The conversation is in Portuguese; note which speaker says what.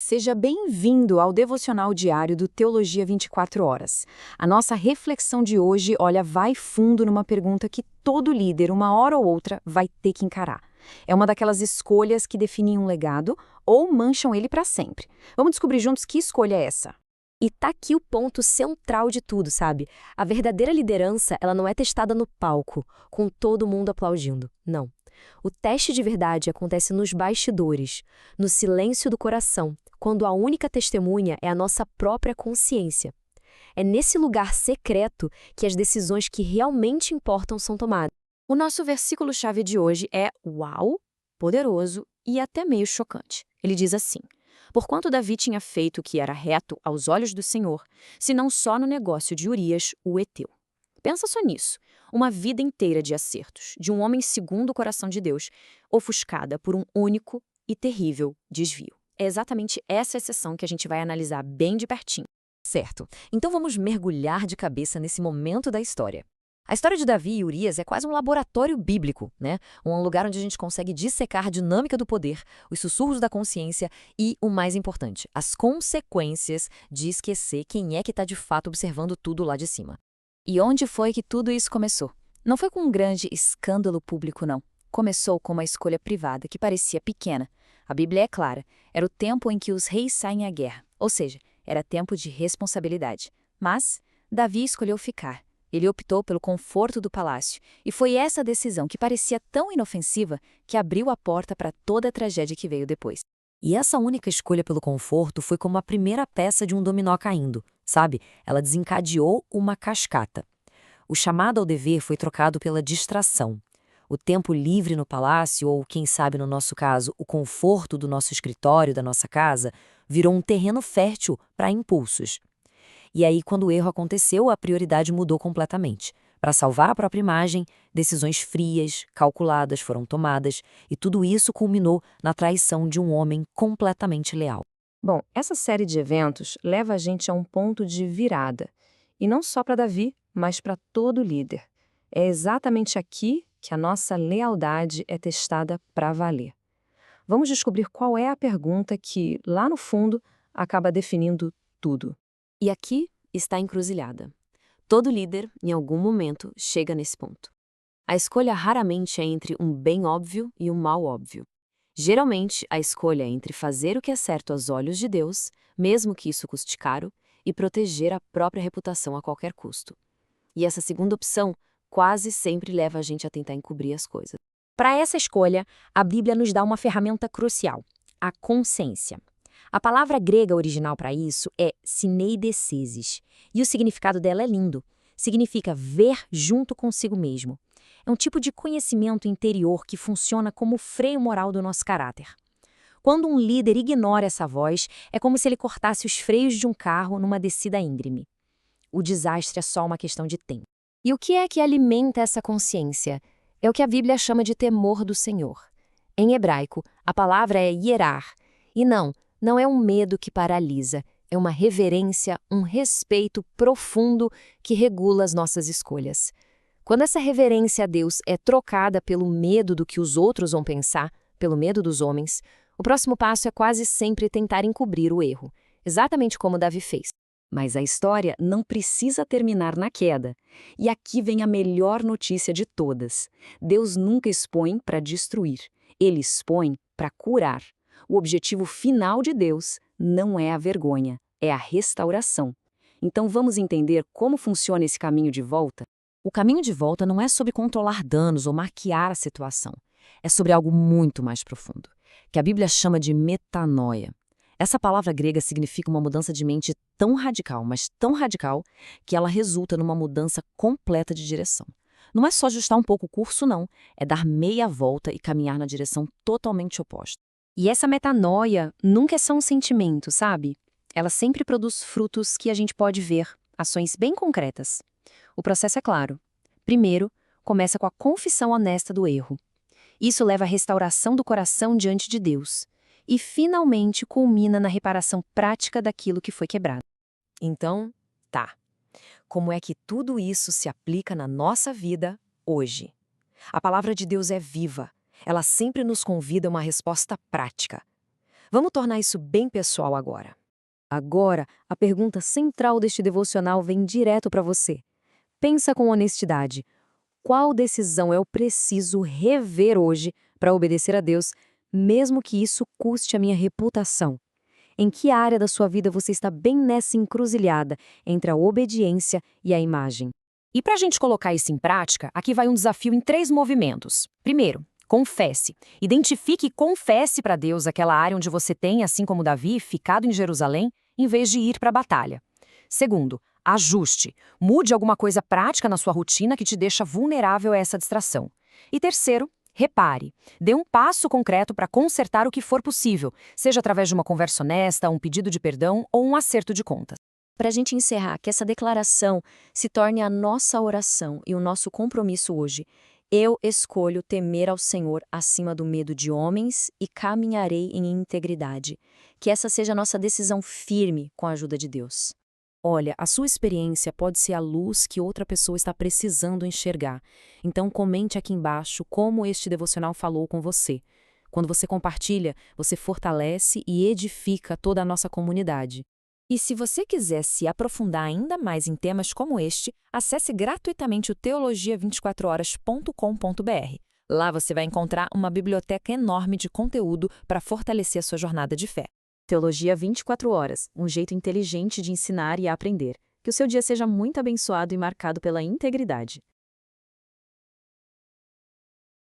Speaker 1: Seja bem-vindo ao devocional diário do Teologia 24 Horas. A nossa reflexão de hoje, vai fundo numa pergunta que todo líder, uma hora ou outra, vai ter que encarar. É uma daquelas escolhas que definem um legado ou mancham ele para sempre. Vamos descobrir juntos que escolha é essa.
Speaker 2: E tá aqui o ponto central de tudo, sabe? A verdadeira liderança, ela não é testada no palco, com todo mundo aplaudindo. Não. O teste de verdade acontece nos bastidores, no silêncio do coração, quando a única testemunha é a nossa própria consciência. É nesse lugar secreto que as decisões que realmente importam são tomadas. O nosso versículo-chave de hoje é uau, poderoso e até meio chocante. Ele diz assim: Porquanto Davi tinha feito o que era reto aos olhos do Senhor, senão só no negócio de Urias, o heteu. Pensa só nisso. Uma vida inteira de acertos, de um homem segundo o coração de Deus, ofuscada por um único e terrível desvio. É exatamente essa exceção que a gente vai analisar bem de pertinho.
Speaker 3: Certo. Então vamos mergulhar de cabeça nesse momento da história. A história de Davi e Urias é quase um laboratório bíblico, né? Um lugar onde a gente consegue dissecar a dinâmica do poder, os sussurros da consciência e, o mais importante, as consequências de esquecer quem é que está de fato observando tudo lá de cima.
Speaker 1: E onde foi que tudo isso começou? Não foi com um grande escândalo público, não. Começou com uma escolha privada que parecia pequena. A Bíblia é clara. Era o tempo em que os reis saem à guerra. Ou seja, era tempo de responsabilidade. Mas Davi escolheu ficar. Ele optou pelo conforto do palácio. E foi essa decisão que parecia tão inofensiva que abriu a porta para toda a tragédia que veio depois.
Speaker 3: E essa única escolha pelo conforto foi como a primeira peça de um dominó caindo, sabe? Ela desencadeou uma cascata. O chamado ao dever foi trocado pela distração. O tempo livre no palácio, ou quem sabe no nosso caso, o conforto do nosso escritório, da nossa casa, virou um terreno fértil para impulsos. E aí, quando o erro aconteceu, a prioridade mudou completamente. Para salvar a própria imagem, decisões frias, calculadas foram tomadas, e tudo isso culminou na traição de um homem completamente leal.
Speaker 1: Bom, essa série de eventos leva a gente a um ponto de virada. E não só para Davi, mas para todo líder. É exatamente aqui que a nossa lealdade é testada para valer. Vamos descobrir qual é a pergunta que, lá no fundo, acaba definindo tudo.
Speaker 2: E aqui está a encruzilhada. Todo líder, em algum momento, chega nesse ponto. A escolha raramente é entre um bem óbvio e um mal óbvio. Geralmente, a escolha é entre fazer o que é certo aos olhos de Deus, mesmo que isso custe caro, e proteger a própria reputação a qualquer custo. E essa segunda opção quase sempre leva a gente a tentar encobrir as coisas. Para essa escolha, a Bíblia nos dá uma ferramenta crucial: a consciência. A palavra grega original para isso é sineidesesis, e o significado dela é lindo. Significa ver junto consigo mesmo. É um tipo de conhecimento interior que funciona como freio moral do nosso caráter. Quando um líder ignora essa voz, é como se ele cortasse os freios de um carro numa descida íngreme. O desastre é só uma questão de tempo. E o que é que alimenta essa consciência? É o que a Bíblia chama de temor do Senhor. Em hebraico, a palavra é hierar. E não é um medo que paralisa, é uma reverência, um respeito profundo que regula as nossas escolhas. Quando essa reverência a Deus é trocada pelo medo do que os outros vão pensar, pelo medo dos homens, o próximo passo é quase sempre tentar encobrir o erro, exatamente como Davi fez.
Speaker 4: Mas a história não precisa terminar na queda. E aqui vem a melhor notícia de todas. Deus nunca expõe para destruir, Ele expõe para curar. O objetivo final de Deus não é a vergonha, é a restauração. Então vamos entender como funciona esse caminho de volta?
Speaker 3: O caminho de volta não é sobre controlar danos ou maquiar a situação. É sobre algo muito mais profundo, que a Bíblia chama de metanoia. Essa palavra grega significa uma mudança de mente tão radical, mas tão radical, que ela resulta numa mudança completa de direção. Não é só ajustar um pouco o curso, não. É dar meia volta e caminhar na direção totalmente oposta.
Speaker 2: E essa metanoia nunca é só um sentimento, sabe? Ela sempre produz frutos que a gente pode ver, ações bem concretas. O processo é claro. Primeiro, começa com a confissão honesta do erro. Isso leva à restauração do coração diante de Deus. E, finalmente, culmina na reparação prática daquilo que foi quebrado.
Speaker 3: Então, tá. Como é que tudo isso se aplica na nossa vida hoje? A palavra de Deus é viva. Ela sempre nos convida a uma resposta prática. Vamos tornar isso bem pessoal agora. Agora, a pergunta central deste devocional vem direto para você. Pensa com honestidade. Qual decisão eu preciso rever hoje para obedecer a Deus, mesmo que isso custe a minha reputação? Em que área da sua vida você está bem nessa encruzilhada entre a obediência e a imagem? E para a gente colocar isso em prática, aqui vai um desafio em 3 movimentos. Primeiro, confesse. Identifique e confesse para Deus aquela área onde você tem, assim como Davi, ficado em Jerusalém, em vez de ir para a batalha. Segundo, ajuste. Mude alguma coisa prática na sua rotina que te deixa vulnerável a essa distração. E terceiro, repare. Dê um passo concreto para consertar o que for possível, seja através de uma conversa honesta, um pedido de perdão ou um acerto de contas.
Speaker 1: Para a gente encerrar, que essa declaração se torne a nossa oração e o nosso compromisso hoje. Eu escolho temer ao Senhor acima do medo de homens e caminharei em integridade. Que essa seja a nossa decisão firme com a ajuda de Deus.
Speaker 2: Olha, a sua experiência pode ser a luz que outra pessoa está precisando enxergar. Então comente aqui embaixo como este devocional falou com você. Quando você compartilha, você fortalece e edifica toda a nossa comunidade. E se você quiser se aprofundar ainda mais em temas como este, acesse gratuitamente o teologia24horas.com.br. Lá você vai encontrar uma biblioteca enorme de conteúdo para fortalecer a sua jornada de fé.
Speaker 4: Teologia 24 horas, um jeito inteligente de ensinar e aprender. Que o seu dia seja muito abençoado e marcado pela integridade.